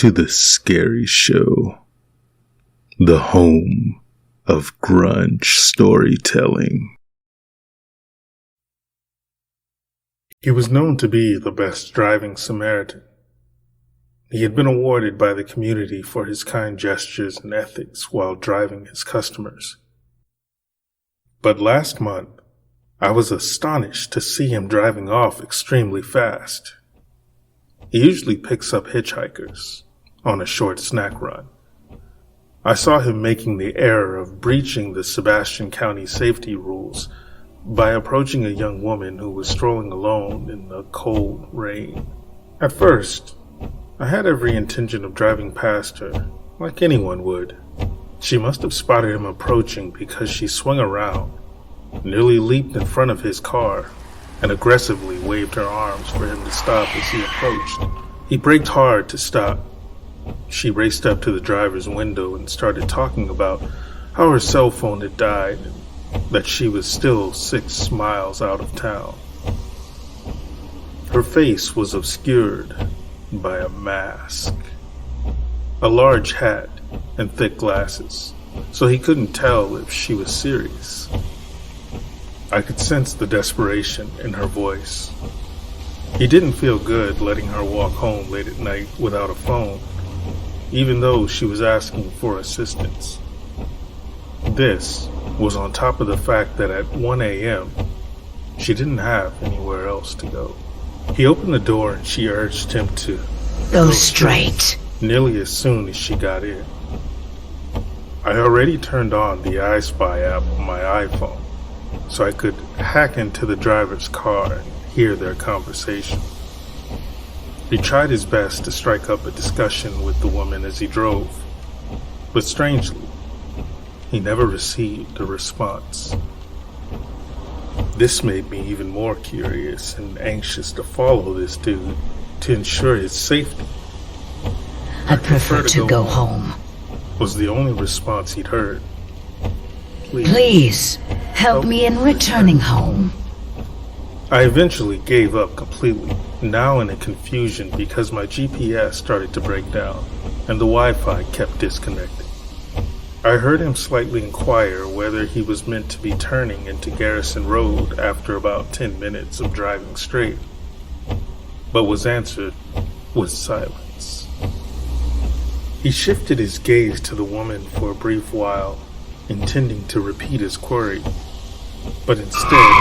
to the Scary Show, the home of grunge storytelling. He was known to be the best driving Samaritan. He had been awarded by the community for his kind gestures and ethics while driving his customers. But last month, I was astonished to see him driving off extremely fast. He usually picks up hitchhikers on a short snack run. I saw him making the error of breaching the Sebastian County safety rules by approaching a young woman who was strolling alone in the cold rain. At first, I had every intention of driving past her, like anyone would. She must have spotted him approaching because she swung around, nearly leaped in front of his car, and aggressively waved her arms for him to stop as he approached. He braked hard to stop. She raced up to the driver's window and started talking about how her cell phone had died and that she was still 6 miles out of town. Her face was obscured by a mask, a large hat, and thick glasses, so he couldn't tell if she was serious. I could sense the desperation in her voice. He didn't feel good letting her walk home late at night without a phone, even though she was asking for assistance. This was on top of the fact that at 1 a.m., she didn't have anywhere else to go. He opened the door and she urged him to go straight nearly as soon as she got in. I already turned on the I Spy app on my iPhone, so I could hack into the driver's car and hear their conversation. He tried his best to strike up a discussion with the woman as he drove, but strangely, he never received a response. This made me even more curious and anxious to follow this dude to ensure his safety. I prefer to go home, was the only response he'd heard. Please, help me in returning home. I eventually gave up completely, now in a confusion because my GPS started to break down and the Wi-Fi kept disconnecting. I heard him slightly inquire whether he was meant to be turning into Garrison Road after about 10 minutes of driving straight, but was answered with silence. He shifted his gaze to the woman for a brief while, intending to repeat his query, but instead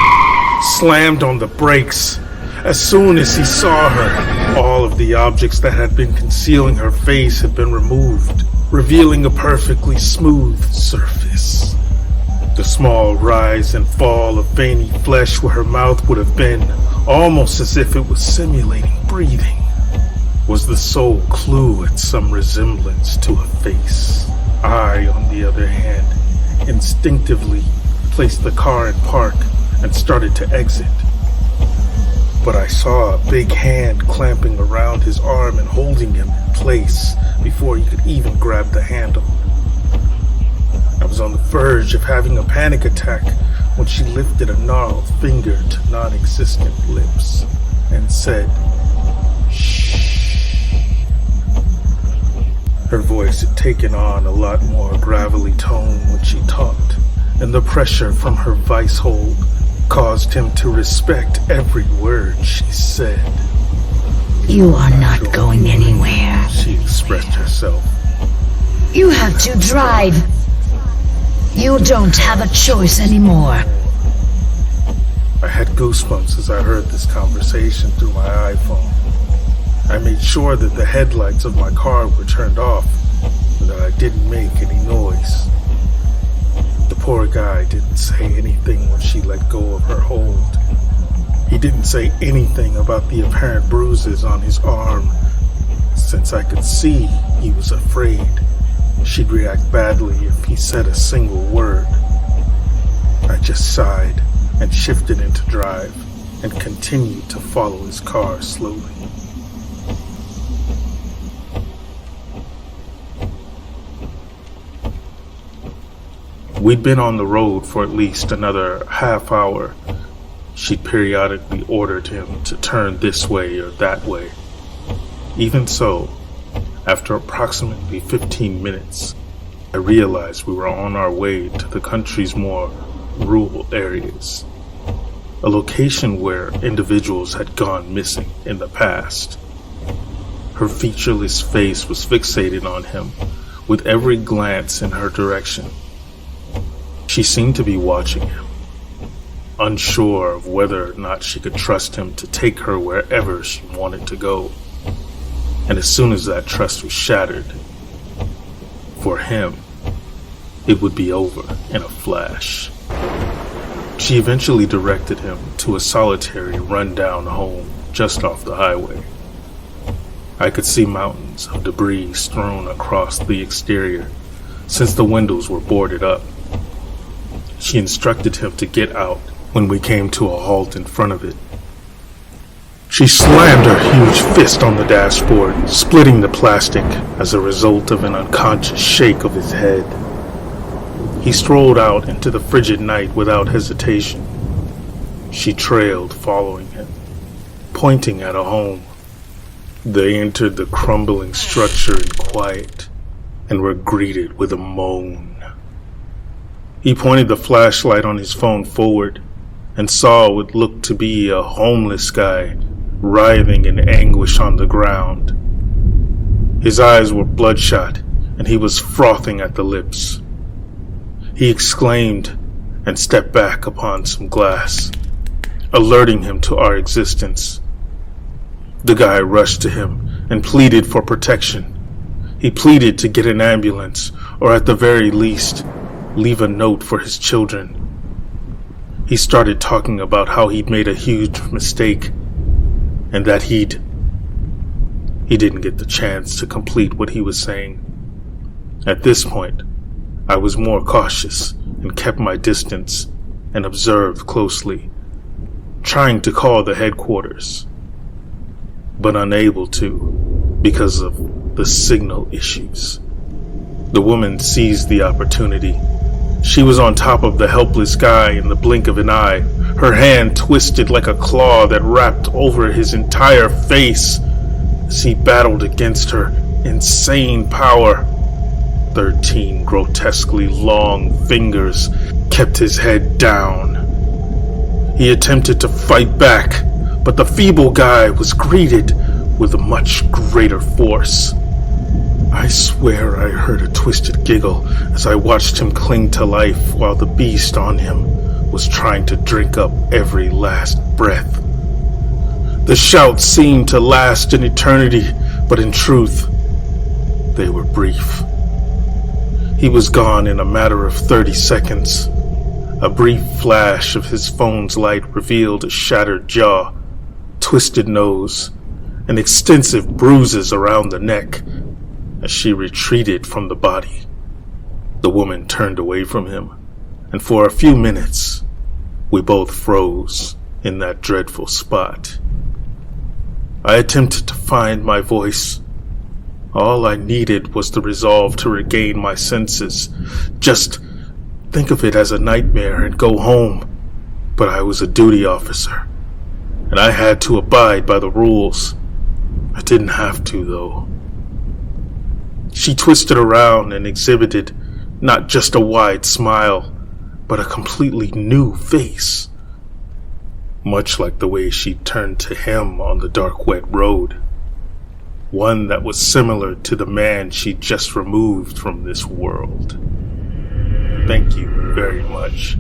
slammed on the brakes. As soon as he saw her, all of the objects that had been concealing her face had been removed, revealing a perfectly smooth surface. The small rise and fall of veiny flesh where her mouth would have been, almost as if it was simulating breathing, was the sole clue at some resemblance to a face. I, on the other hand, instinctively placed the car in park and started to exit. But I saw a big hand clamping around his arm and holding him in place before he could even grab the handle. I was on the verge of having a panic attack when she lifted a gnarled finger to non-existent lips and said, "Shh." Her voice had taken on a lot more gravelly tone when she talked, and the pressure from her vice hold caused him to respect every word she said. You are not going anywhere, she expressed herself. You have to drive. You don't have a choice anymore. I had goosebumps as I heard this conversation through my iPhone. I made sure that the headlights of my car were turned off and that I didn't make any noise. The poor guy didn't say anything when she let go of her hold. He didn't say anything about the apparent bruises on his arm, since I could see he was afraid she'd react badly if he said a single word. I just sighed and shifted into drive and continued to follow his car slowly. We'd been on the road for at least another half hour. She periodically ordered him to turn this way or that way. Even so, After approximately 15 minutes, I realized we were on our way to the country's more rural areas, a location where individuals had gone missing in the past. Her featureless face was fixated on him, with every glance in her direction. She seemed to be watching him, unsure of whether or not she could trust him to take her wherever she wanted to go. And as soon as that trust was shattered, for him, it would be over in a flash. She eventually directed him to a solitary, run-down home just off the highway. I could see mountains of debris strewn across the exterior, since the windows were boarded up. She instructed him to get out when we came to a halt in front of it. She slammed her huge fist on the dashboard, splitting the plastic as a result of an unconscious shake of his head. He strolled out into the frigid night without hesitation. She trailed, following him, pointing at a home. They entered the crumbling structure in quiet and were greeted with a moan. He pointed the flashlight on his phone forward and saw what looked to be a homeless guy writhing in anguish on the ground. His eyes were bloodshot and he was frothing at the lips. He exclaimed and stepped back upon some glass, alerting him to our existence. The guy rushed to him and pleaded for protection. He pleaded to get an ambulance, or at the very least, leave a note for his children. He started talking about how he'd made a huge mistake, and that he didn't get the chance to complete what he was saying. At this point, I was more cautious and kept my distance and observed closely, trying to call the headquarters, but unable to because of the signal issues. The woman seized the opportunity. She was on top of the helpless guy in the blink of an eye, her hand twisted like a claw that wrapped over his entire face as he battled against her insane power. 13 grotesquely long fingers kept his head down. He attempted to fight back, but the feeble guy was greeted with a much greater force. I swear I heard a twisted giggle as I watched him cling to life while the beast on him was trying to drink up every last breath. The shouts seemed to last an eternity, but in truth, they were brief. He was gone in a matter of 30 seconds. A brief flash of his phone's light revealed a shattered jaw, twisted nose, and extensive bruises around the neck as she retreated from the body. The woman turned away from him, and for a few minutes, we both froze in that dreadful spot. I attempted to find my voice. All I needed was the resolve to regain my senses. Just think of it as a nightmare and go home. But I was a duty officer, and I had to abide by the rules. I didn't have to, though. She twisted around and exhibited not just a wide smile, but a completely new face. Much like the way she turned to him on the dark, wet road. One that was similar to the man she'd just removed from this world. "Thank you very much,"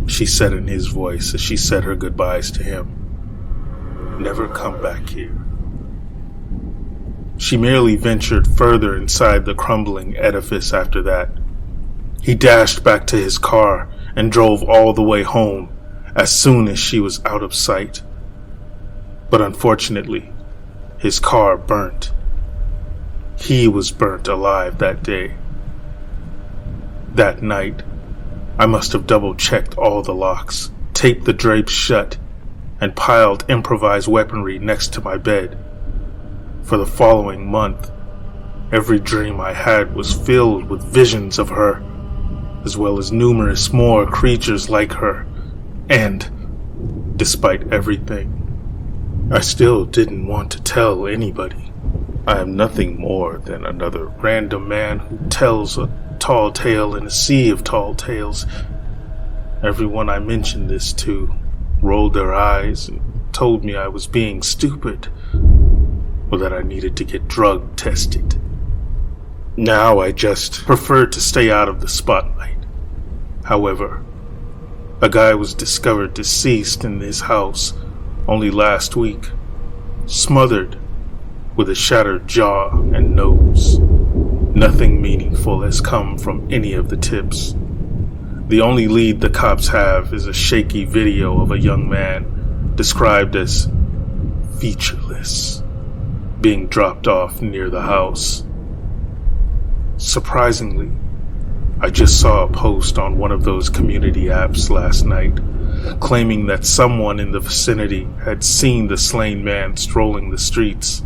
she said in his voice as she said her goodbyes to him. "Never come back here." She merely ventured further inside the crumbling edifice after that. He dashed back to his car and drove all the way home as soon as she was out of sight. But unfortunately, his car burnt. He was burnt alive that day. That night, I must have double-checked all the locks, taped the drapes shut, and piled improvised weaponry next to my bed. For the following month, every dream I had was filled with visions of her, as well as numerous more creatures like her. And, despite everything, I still didn't want to tell anybody. I am nothing more than another random man who tells a tall tale in a sea of tall tales. Everyone I mentioned this to rolled their eyes and told me I was being stupid, or that I needed to get drug tested. Now I just prefer to stay out of the spotlight. However, a guy was discovered deceased in his house only last week, smothered with a shattered jaw and nose. Nothing meaningful has come from any of the tips. The only lead the cops have is a shaky video of a young man described as featureless being dropped off near the house. Surprisingly, I just saw a post on one of those community apps last night claiming that someone in the vicinity had seen the slain man strolling the streets.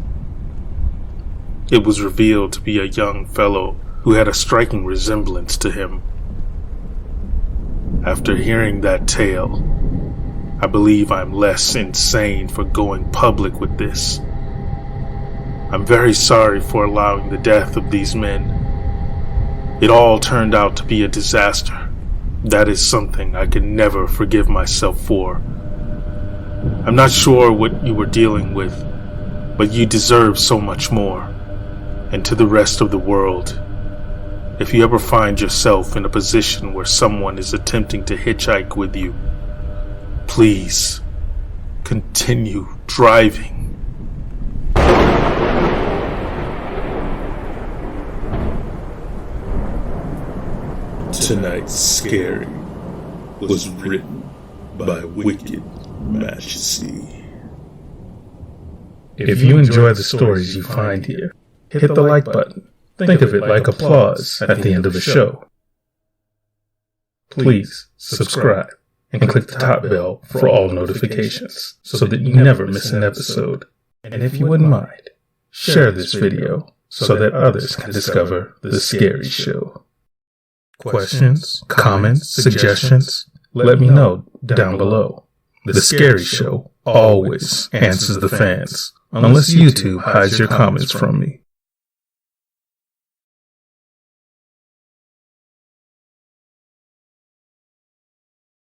It was revealed to be a young fellow who had a striking resemblance to him. After hearing that tale, I believe I'm less insane for going public with this. I'm very sorry for allowing the death of these men. It all turned out to be a disaster. That is something I can never forgive myself for. I'm not sure what you were dealing with, but you deserve so much more. And to the rest of the world, if you ever find yourself in a position where someone is attempting to hitchhike with you, please continue driving. Tonight's Scary was written by Wicked Majesty. If you enjoy the stories you find here, hit the like button. Think of it like applause at the end of a show. Please subscribe and click the top bell for all notifications so that you never miss an episode. And if you wouldn't mind, share this video so that others can discover the Scary Show. Questions, comments, suggestions? Let me know down below. The Scary Show always answers the fans, unless YouTube hides your comments from me.